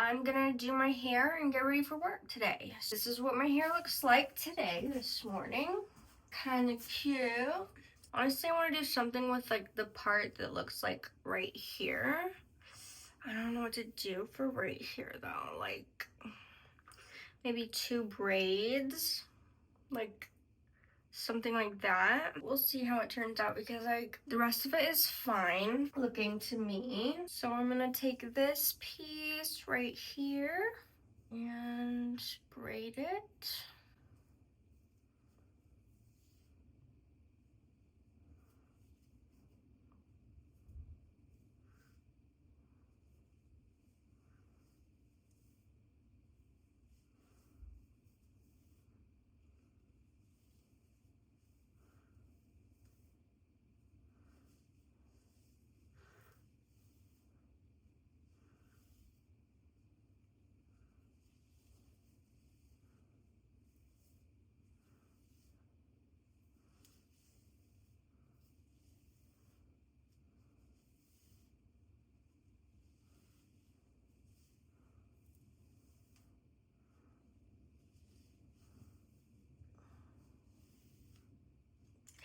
I'm gonna do my hair and get ready for work today. So this is what my hair looks like today, this morning. Kind of cute. Honestly, I want to do something with like the part that looks like right here. I don't know what to do for right here though. Like maybe 2 braids, like something like that. We'll see how it turns out because like the rest of it is fine looking to me. So I'm gonna take this piece right here and braid it.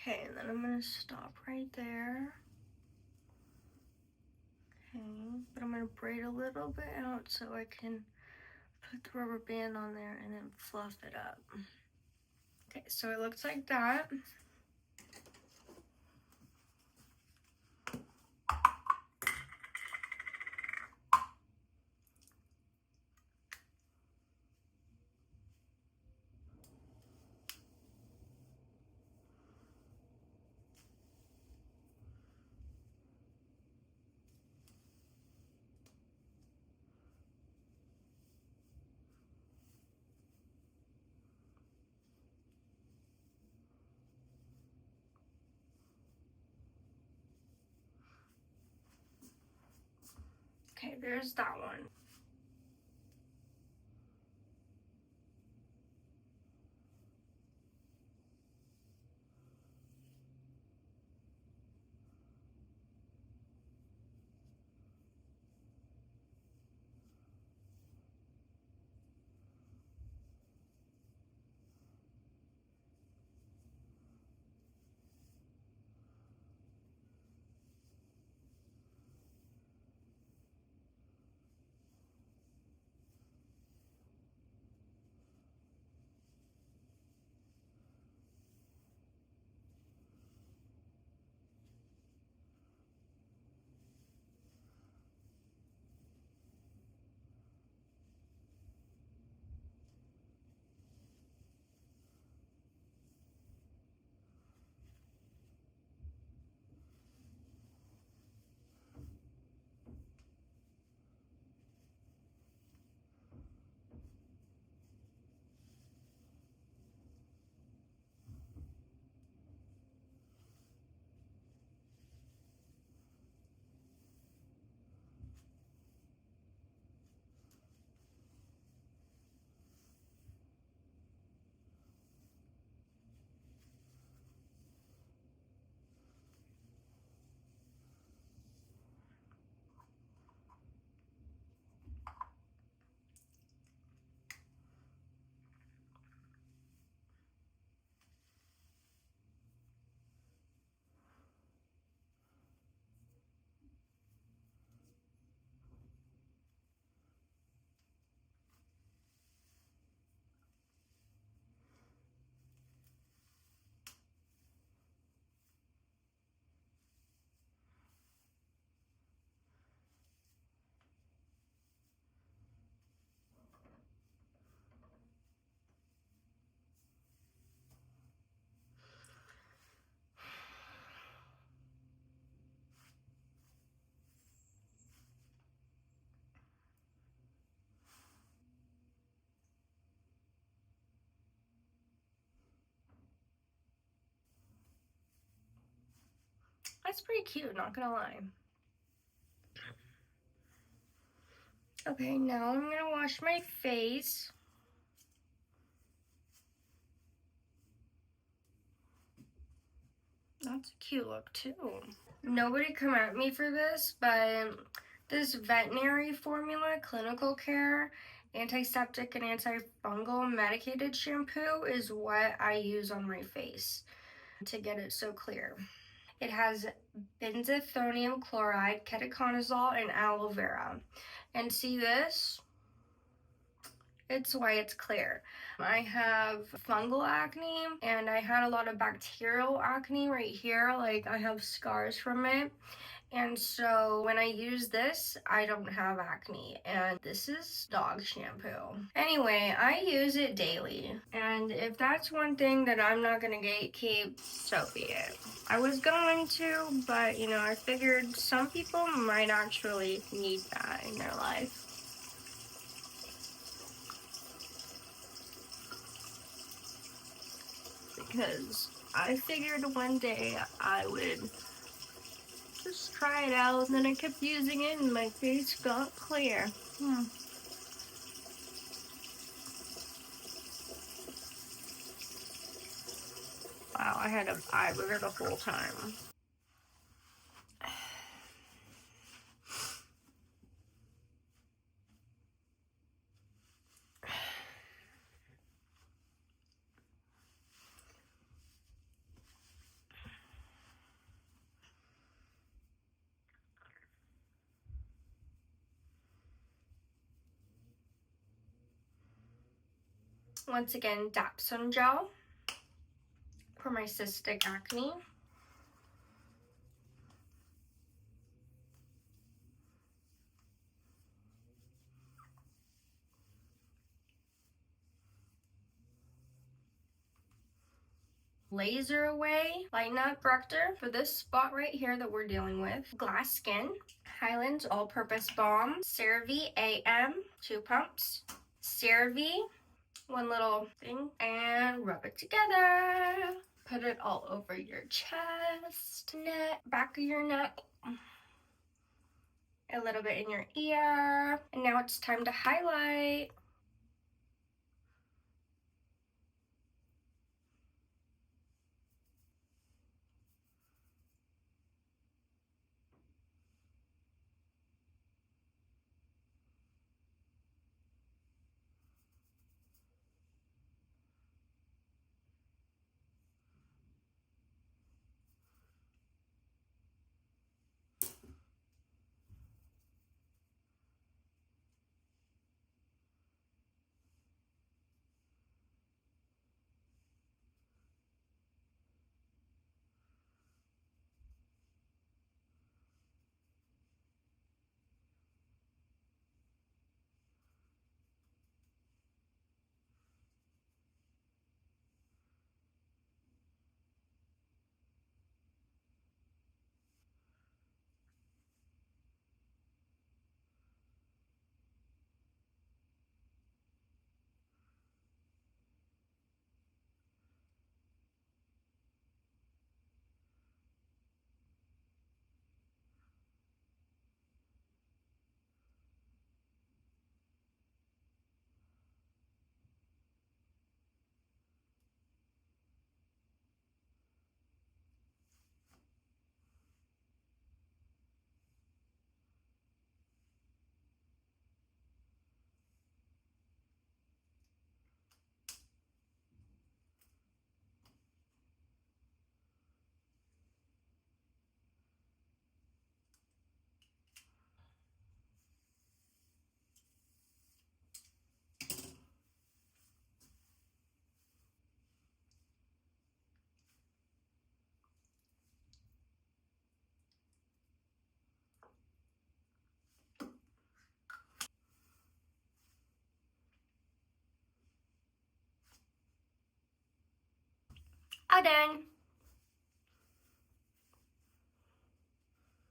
Okay, and then I'm gonna stop right there. Okay, but I'm gonna braid a little bit out so I can put the rubber band on there and then fluff it up. Okay, so it looks like that. Okay, there's that one. That's pretty cute, not gonna lie. Okay, now I'm gonna wash my face. That's a cute look too. Nobody come at me for this, but This veterinary formula, clinical care, antiseptic and antifungal medicated shampoo is what I use on my face to get it so clear. It has benzethonium chloride, ketoconazole, and aloe vera. And see this? It's why it's clear. I have fungal acne and I had a lot of bacterial acne right here. Like I have scars from it. And so when I use this, I don't have acne. And this is dog shampoo. Anyway, I use it daily. And if that's one thing that I'm not gonna gatekeep, so be it. I was going to, but you know, I figured some people might actually need that in their life. Because I figured one day I would just try it out, and then I kept using it and my face got clear. Wow, I had an eye booger the whole time. Once again, Dapsone gel for my cystic acne. Laser Away Lighten Up Corrector for this spot right here that we're dealing with. Glass Skin, Highlands All-Purpose Balm, CeraVe AM, 2 pumps, CeraVe, 1 little thing, and rub it together. Put it all over your chest, neck, back of your neck, a little bit in your ear, and now it's time to highlight. Done.